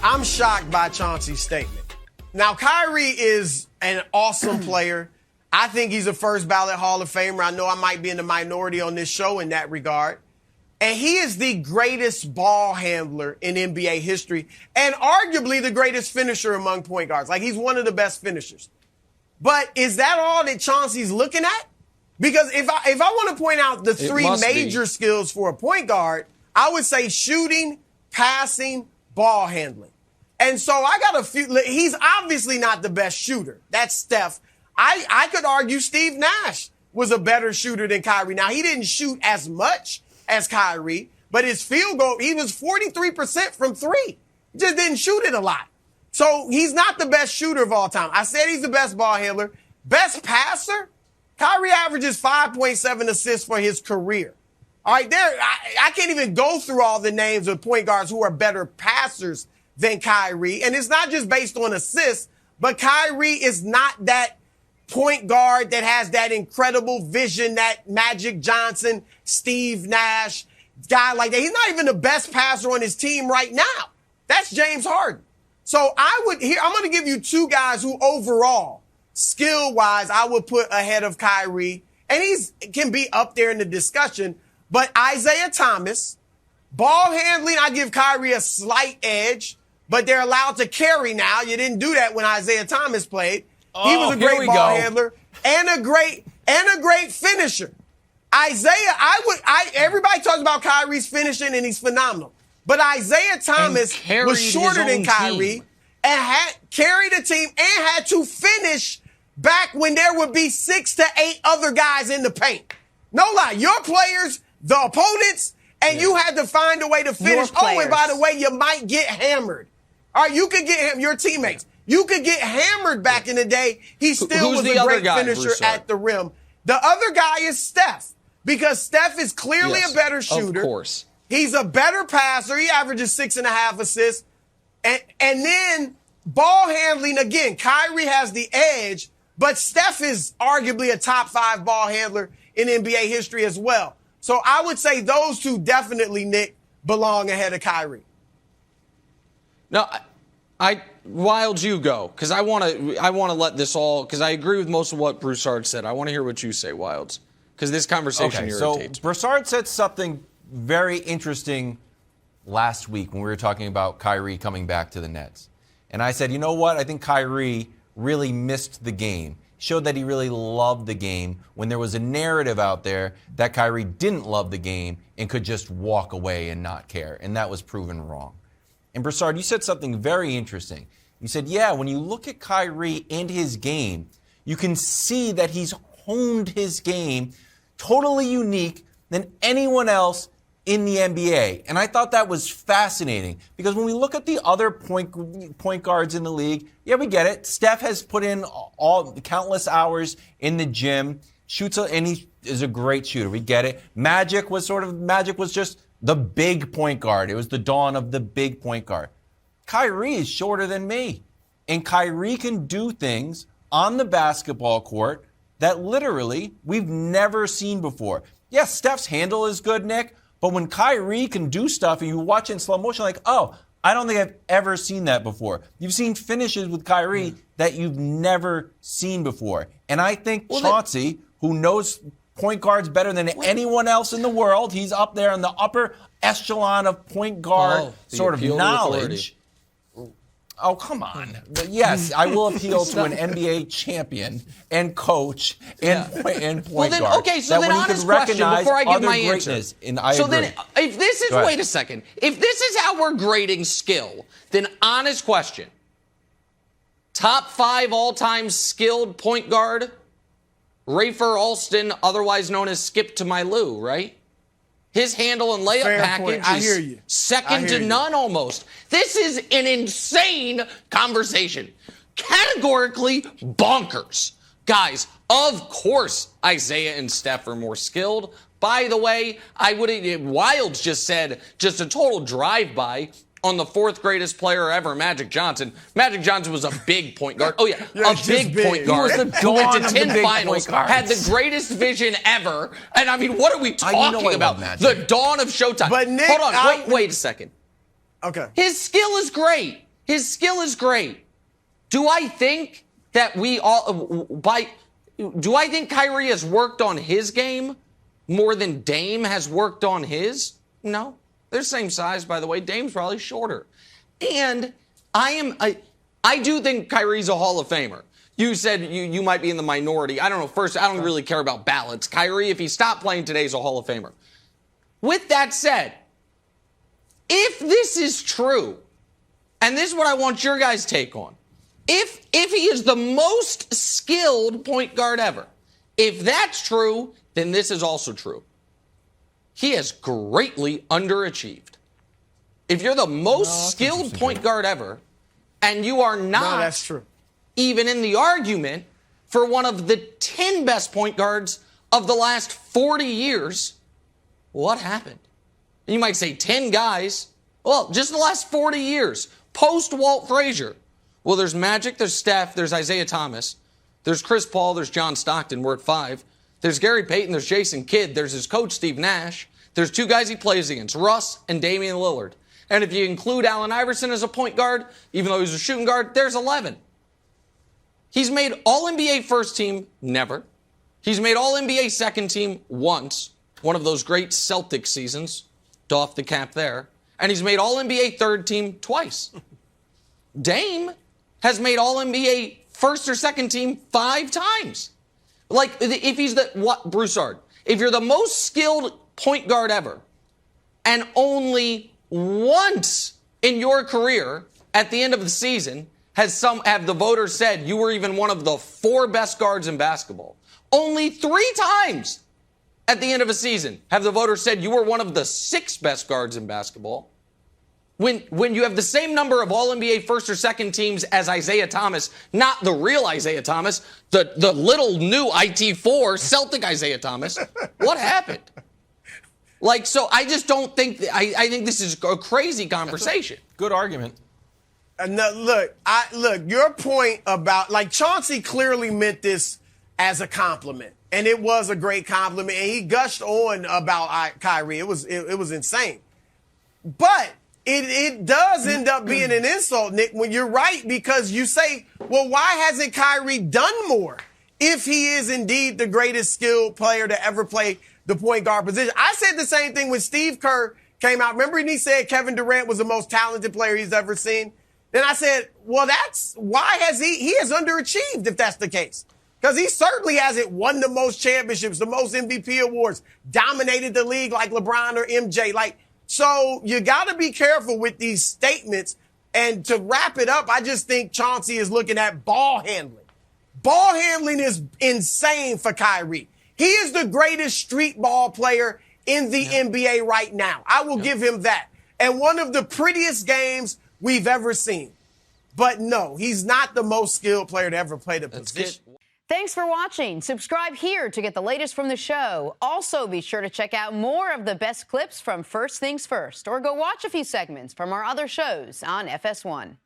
I'm shocked by Chauncey's statement. Now, Kyrie is an awesome player. I think he's a first ballot Hall of Famer. I know I might be in the minority on this show in that regard. And he is the greatest ball handler in NBA history and arguably the greatest finisher among point guards. Like, he's one of the best finishers. But is that all that Chauncey's looking at? Because if I want to point out the three major skills for a point guard, I would say shooting, passing, ball handling. And so I got a few. He's obviously not the best shooter. That's Steph. I could argue Steve Nash was a better shooter than Kyrie. Now, he didn't shoot as much as Kyrie, but his field goal, he was 43% from three. He just didn't shoot it a lot. So he's not the best shooter of all time. I said he's the best ball handler. Best passer? Kyrie averages 5.7 assists for his career. All right, I can't even go through all the names of point guards who are better passers than Kyrie. And it's not just based on assists, but Kyrie is not that point guard that has that incredible vision, that Magic Johnson, Steve Nash, guy like that. He's not even the best passer on his team right now. That's James Harden. So I'm going to give you two guys who overall, skill-wise, I would put ahead of Kyrie. And can be up there in the discussion. But Isaiah Thomas, ball handling, I give Kyrie a slight edge, but they're allowed to carry now. You didn't do that when Isaiah Thomas played. He was a great ball handler and a great finisher. Isaiah, everybody talks about Kyrie's finishing and he's phenomenal. But Isaiah Thomas was shorter than Kyrie and had carried a team and had to finish back when there would be 6 to 8 other guys in the paint. No lie, your players, the opponents, and you had to find a way to finish. Oh, and by the way, you might get hammered. All right, you could get your teammates. You could get hammered back in the day. He still was a great finisher at the rim. The other guy is Steph, because Steph is clearly a better shooter. Of course. He's a better passer. He averages 6.5 assists. And then ball handling, again, Kyrie has the edge, but Steph is arguably a top 5 ball handler in NBA history as well. So I would say those two definitely, Nick, belong ahead of Kyrie. No, Wild, you go, because I want to let this all, because I agree with most of what Broussard said. I want to hear what you say, Wilds, because this conversation irritates. So Broussard said something very interesting last week when we were talking about Kyrie coming back to the Nets. And I said, you know what? I think Kyrie really missed the game. Showed that he really loved the game when there was a narrative out there that Kyrie didn't love the game and could just walk away and not care. And that was proven wrong. And Broussard, you said something very interesting. You said, yeah, when you look at Kyrie and his game, you can see that he's honed his game totally unique than anyone else in the NBA. And I thought that was fascinating because when we look at the other point guards in the league, yeah, we get it. Steph has put in countless hours in the gym, and he is a great shooter. We get it. Magic was just the big point guard. It was the dawn of the big point guard. Kyrie is shorter than me. And Kyrie can do things on the basketball court that literally we've never seen before. Yes, Steph's handle is good, Nick, but when Kyrie can do stuff and you watch it in slow motion, like, oh, I don't think I've ever seen that before. You've seen finishes with Kyrie that you've never seen before. And I think Chauncey, who knows point guards better than anyone else in the world, he's up there in the upper echelon of point guard sort of knowledge. Oh, come on. But yes, I will appeal to an NBA champion and coach and point guard. Okay, so then honest question before I give my answer. So then, if this is, wait a second. If this is how we're grading skill, then honest question. Top 5 all-time skilled point guard, Rafer Alston, otherwise known as Skip to My Lou, right? His handle and layup package is second to none almost. This is an insane conversation. Categorically bonkers. Guys, of course Isaiah and Steph are more skilled. By the way, Wilds just said, just a total drive-by on the 4th greatest player ever, Magic Johnson. Magic Johnson was a big point guard. Oh, yeah, a big point guard. He was the who went to dawn 10 of the big finals, point guards. had the greatest vision ever. And, I mean, what are we talking about? The dawn of Showtime. But Nick, hold on, wait a second. Okay. His skill is great. His skill is great. Do I think that do I think Kyrie has worked on his game more than Dame has worked on his? No. They're the same size, by the way. Dame's probably shorter. And I do think Kyrie's a Hall of Famer. You said you might be in the minority. I don't know. First, I don't really care about ballots. Kyrie, if he stopped playing today, is a Hall of Famer. With that said, if this is true, and this is what I want your guys' take on, if he is the most skilled point guard ever, if that's true, then this is also true. He has greatly underachieved. If you're the most skilled point guard ever, and you are not that's true. Even in the argument for one of the 10 best point guards of the last 40 years, what happened? You might say 10 guys. Well, just the last 40 years, post-Walt Frazier. Well, there's Magic, there's Steph, there's Isaiah Thomas, there's Chris Paul, there's John Stockton, we're at 5. There's Gary Payton, there's Jason Kidd, there's his coach, Steve Nash. There's 2 guys he plays against, Russ and Damian Lillard. And if you include Allen Iverson as a point guard, even though he's a shooting guard, there's 11. He's made All-NBA first team, never. He's made All-NBA second team once, one of those great Celtic seasons, doff the cap there. And he's made All-NBA third team twice. Dame has made All-NBA first or second team 5 times. Like, if he's Broussard, if you're the most skilled point guard ever, and only once in your career at the end of the season have the voters said you were even one of the 4 best guards in basketball. Only 3 times at the end of a season have the voters said you were one of the 6 best guards in basketball. When you have the same number of All-NBA first or second teams as Isaiah Thomas, not the real Isaiah Thomas, the little new IT4 Celtic Isaiah Thomas, what happened? Like, so I just don't think, I think this is a crazy conversation. Good argument. No, look, your point about, like, Chauncey clearly meant this as a compliment, and it was a great compliment, and he gushed on about Kyrie. It was insane. But it does end up being an insult, Nick, when you're right, because you say, well, why hasn't Kyrie done more if he is indeed the greatest skilled player to ever play the point guard position? I said the same thing when Steve Kerr came out. Remember when he said Kevin Durant was the most talented player he's ever seen? Then I said, well, that's why he has underachieved if that's the case. Because he certainly hasn't won the most championships, the most MVP awards, dominated the league like LeBron or MJ. So you got to be careful with these statements. And to wrap it up, I just think Chauncey is looking at ball handling. Ball handling is insane for Kyrie. He is the greatest street ball player in the NBA right now. I will give him that. And one of the prettiest games we've ever seen. But no, he's not the most skilled player to ever play the position. Thanks for watching. Subscribe here to get the latest from the show. Also, be sure to check out more of the best clips from First Things First, or go watch a few segments from our other shows on FS1.